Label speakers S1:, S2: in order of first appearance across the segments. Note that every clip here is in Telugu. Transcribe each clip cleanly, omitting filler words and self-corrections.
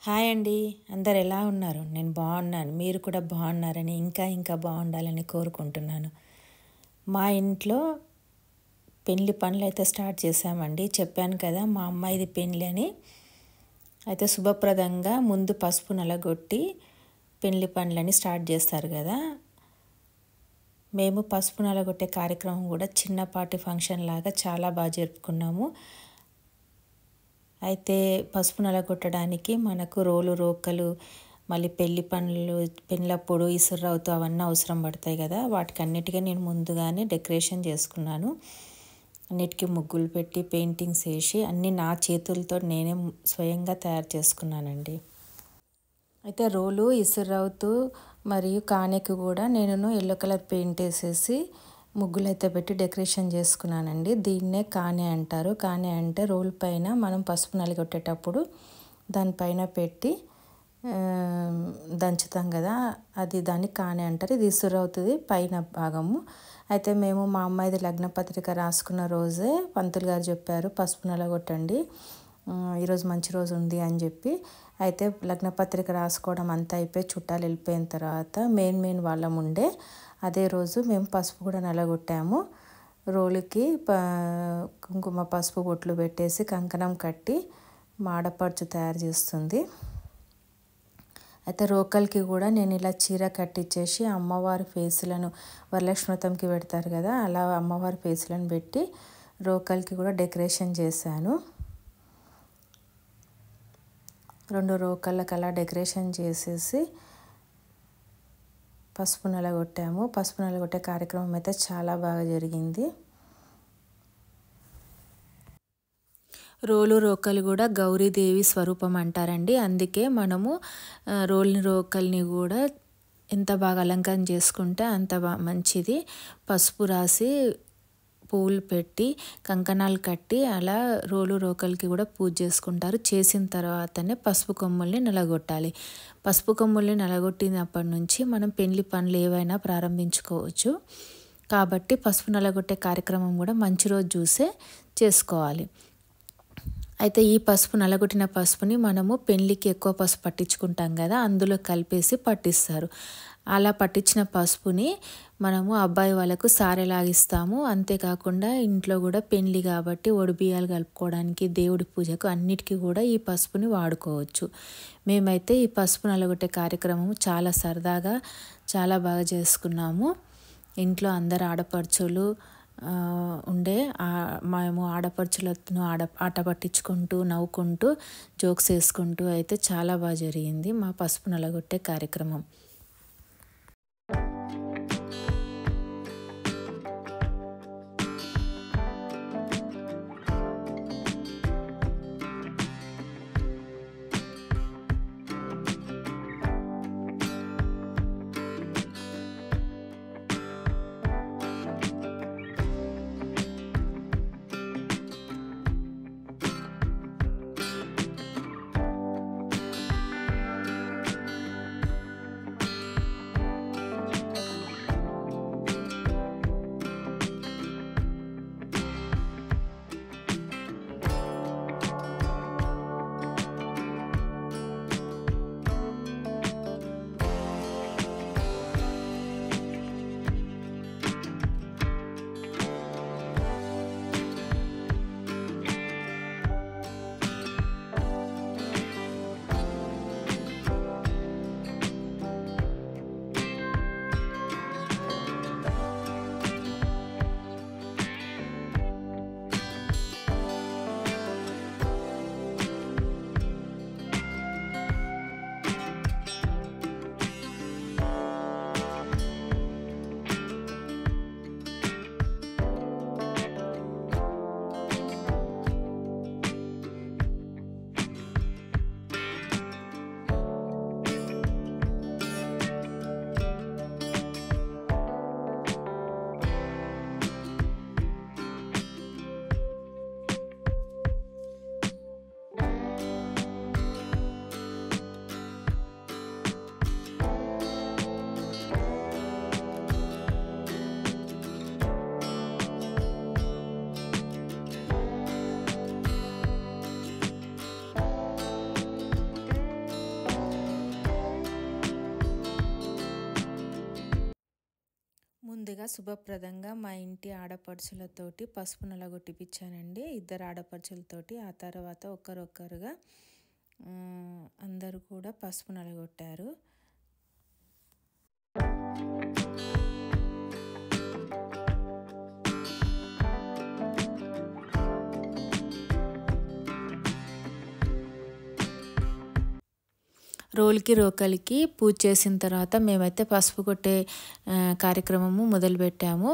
S1: హాయ్ అండి. అందరు ఎలా ఉన్నారు? నేను బాగున్నాను. మీరు కూడా బాగున్నారని ఇంకా బాగుండాలని కోరుకుంటున్నాను. మా ఇంట్లో పెళ్లి పనులు అయితే స్టార్ట్ చేశామండి. చెప్పాను కదా మా అమ్మాయిది పెళ్లి అని. అయితే శుభప్రదంగా ముందు పసుపు నలగొట్టి పెళ్లి పనులని స్టార్ట్ చేస్తారు కదా. మేము పసుపు నలగొట్టే కార్యక్రమం కూడా చిన్నపాటి ఫంక్షన్ లాగా చాలా బాగా జరుపుకున్నాము. అయితే పసుపు నలగొట్టడానికి మనకు రోలు రోకలు మళ్ళీ పెళ్లి పనులు పెళ్ళప్పుడు ఇసురవుతూ అవన్నీ అవసరం పడతాయి కదా. వాటికి అన్నిటికీ నేను ముందుగానే డెకరేషన్ చేసుకున్నాను. అన్నిటికీ ముగ్గులు పెట్టి పెయింటింగ్స్ వేసి అన్నీ నా చేతులతో నేనే స్వయంగా తయారు చేసుకున్నానండి. అయితే రోలు ఇసురవుతూ మరియు కానెకి కూడా నేను ఎల్లో కలర్ పెయింట్ వేసేసి ముగ్గులు అయితే పెట్టి డెకరేషన్ చేసుకున్నానండి. దీన్నే కానే అంటారు. కానే అంటే రోల్ పైన మనం పసుపు నలిగొట్టేటప్పుడు దానిపైన పెట్టి దంచుతాం కదా, అది దాన్ని కానే అంటారు. ఇది ఇసురవుతుంది పైన భాగము. అయితే మేము మా అమ్మాయిది లగ్న పత్రిక రాసుకున్న రోజే పంతులు గారు చెప్పారు పసుపు నలగొట్టండి, ఈరోజు మంచి రోజు ఉంది అని చెప్పి. అయితే లగ్నపత్రిక రాసుకోవడం అంతా అయిపోయి చుట్టాలు వెళ్ళిపోయిన తర్వాత మెయిన్ వాళ్ళం ఉండే అదే రోజు మేము పసుపు కూడా నలగొట్టాము. రోలుకి కుంకుమ పసుపు బొట్లు పెట్టేసి కంకణం కట్టి మాడపడుచు తయారు చేస్తుంది. అయితే రోకల్కి కూడా నేను ఇలా చీర కట్టించేసి అమ్మవారి ఫేసులను వరలక్ష్మీవ్రతంకి పెడతారు కదా, అలా అమ్మవారి ఫేసులను పెట్టి రోకల్కి కూడా డెకరేషన్ చేశాను. 2 రోకళ్ళకి అలా డెకరేషన్ చేసేసి పసుపు నలగొట్టాము. పసుపు నలగొట్టే కార్యక్రమం అయితే చాలా బాగా జరిగింది. రోలు రోకలు కూడా గౌరీదేవి స్వరూపం అంటారండి. అందుకే మనము రోకల్ని కూడా ఎంత బాగా అలంకరణ చేసుకుంటే అంత మంచిది. పసుపు రాసి పూలు పెట్టి కంకణాలు కట్టి అలా రోలు రోకల్కి కూడా పూజ చేసుకుంటారు. చేసిన తర్వాతనే పసుపు కొమ్ముల్ని నలగొట్టాలి. పసుపు కొమ్ముల్ని నలగొట్టినప్పటి నుంచి మనం పెళ్లి పనులు ఏవైనా ప్రారంభించుకోవచ్చు. కాబట్టి పసుపు నలగొట్టే కార్యక్రమం కూడా మంచి రోజు చూసే చేసుకోవాలి. అయితే ఈ పసుపు నలగొట్టిన పసుపుని మనము పెళ్లికి ఎక్కువ పసుపు పట్టించుకుంటాం కదా, అందులో కలిపేసి పట్టిస్తారు. అలా పట్టించిన పసుపుని మనము అబ్బాయి వాళ్ళకు సారెలాగిస్తాము. అంతేకాకుండా ఇంట్లో కూడా పెళ్లి కాబట్టి ఒడిబియ్యాలు కలుపుకోవడానికి దేవుడి పూజకు అన్నిటికీ కూడా ఈ పసుపుని వాడుకోవచ్చు. మేమైతే ఈ పసుపు నలగొట్టే కార్యక్రమం చాలా సరదాగా చాలా బాగా చేసుకున్నాము. ఇంట్లో అందరు ఆడపడుచులు ఉండే మేము ఆడపడుచులతో ఆట పట్టించుకుంటూ నవ్వుకుంటూ జోక్స్ వేసుకుంటూ అయితే చాలా బాగా జరిగింది మా పసుపు నలగొట్టే కార్యక్రమం. ఇలాగా శుభప్రదంగా మా ఇంటి ఆడపడుచులతోటి పసుపు నలగొట్టిపించానండి, 2 ఆడపడుచులతోటి. ఆ తర్వాత ఒక్కరొక్కరుగా అందరూ కూడా పసుపు నలగొట్టారు. రోకలికి పూజ చేసిన తర్వాత మేమైతే పసుపు కొట్టే కార్యక్రమము మొదలుపెట్టాము.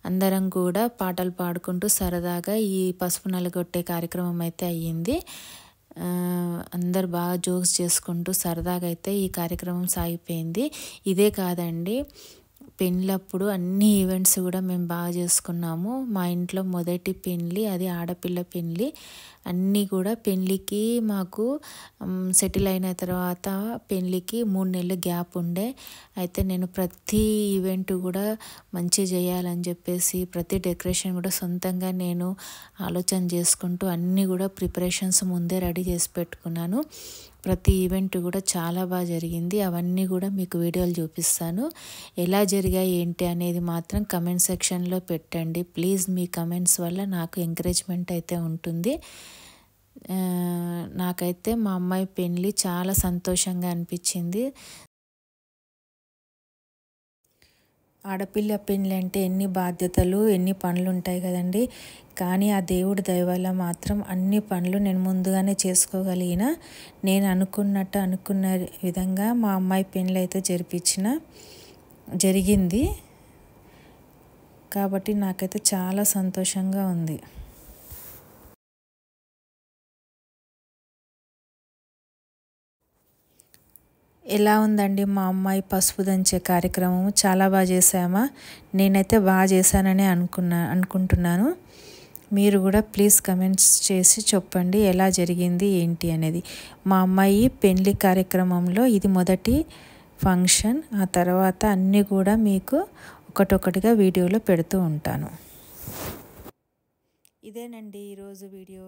S1: అందరం కూడా పాటలు పాడుకుంటూ సరదాగా ఈ పసుపు నలగొట్టే కార్యక్రమం అయితే అయ్యింది. అందరు బాగా జోక్స్ చేసుకుంటూ సరదాగా అయితే ఈ కార్యక్రమం సాగిపోయింది. ఇదే కాదండి, పెళ్ళప్పుడు అన్ని ఈవెంట్స్ కూడా మేము బాగా చేసుకున్నాము. మా ఇంట్లో మొదటి పెళ్ళి, అది ఆడపిల్ల పెళ్ళి. అన్నీ కూడా పెళ్ళికి మాకు సెటిల్ అయిన తర్వాత పెళ్ళికి 3 నెలలు గ్యాప్ ఉండే. అయితే నేను ప్రతి ఈవెంట్ కూడా మంచిగా చేయాలని చెప్పేసి ప్రతి డెకరేషన్ కూడా సొంతంగా నేను ఆలోచన చేసుకుంటూ అన్నీ కూడా ప్రిపరేషన్స్ ముందే రెడీ చేసి పెట్టుకున్నాను. ప్రతి ఈవెంట్ కూడా చాలా బాగా జరిగింది. అవన్నీ కూడా మీకు వీడియోలు చూపిస్తాను. ఎలా జరిగాయి ఏంటి అనేది మాత్రం కమెంట్ సెక్షన్లో పెట్టండి ప్లీజ్. మీ కమెంట్స్ వల్ల నాకు ఎంకరేజ్మెంట్ అయితే ఉంటుంది. నాకైతే మా అమ్మాయి పెళ్ళి చాలా సంతోషంగా అనిపించింది. ఆడపిల్ల పెళ్ళి అంటే ఎన్ని బాధ్యతలు, ఎన్ని పనులు ఉంటాయి కదండి. కానీ ఆ దేవుడి దయ వల్ల మాత్రం అన్ని పనులు నేను ముందుగానే చేసుకోగలిగిన. నేను అనుకున్న విధంగా మా అమ్మాయి పెళ్ళి అయితే జరిగింది. కాబట్టి నాకైతే చాలా సంతోషంగా ఉంది. ఎలా ఉందండి మా అమ్మాయి పసుపు దంచే కార్యక్రమం? చాలా బాగా చేసామా? నేనైతే బాగా చేశానని అనుకుంటున్నాను. మీరు కూడా ప్లీజ్ కమెంట్స్ చేసి చెప్పండి ఎలా జరిగింది ఏంటి అనేది. మా అమ్మాయి పెళ్లి కార్యక్రమంలో ఇది మొదటి ఫంక్షన్. ఆ తర్వాత అన్నీ కూడా మీకు ఒకటొకటిగా వీడియోలో పెడుతూ ఉంటాను. ఇదేనండి ఈరోజు వీడియో.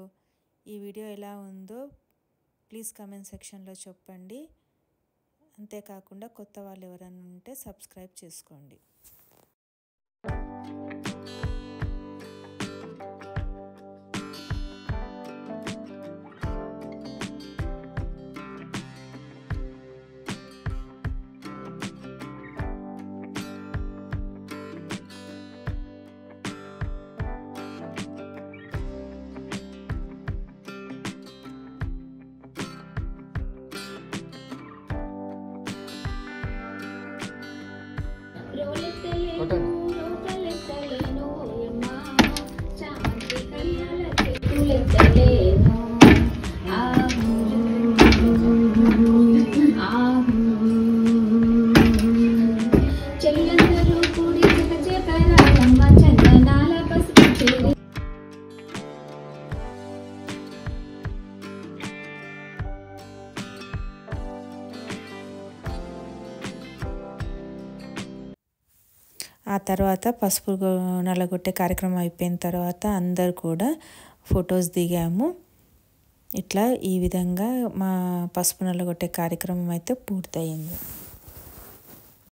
S1: ఈ వీడియో ఎలా ఉందో ప్లీజ్ కమెంట్ సెక్షన్లో చెప్పండి. అంతేకాకుండా కొత్త వాళ్ళు ఎవరైనా ఉంటే సబ్స్క్రైబ్ చేసుకోండి. ఆ తర్వాత పసుపు నలగొట్టే కార్యక్రమం అయిపోయిన తర్వాత అందరు కూడా ఫొటోస్ దిగాము. ఇట్లా ఈ విధంగా మా పసుపు నలగొట్టే కార్యక్రమం అయితే పూర్తయింది.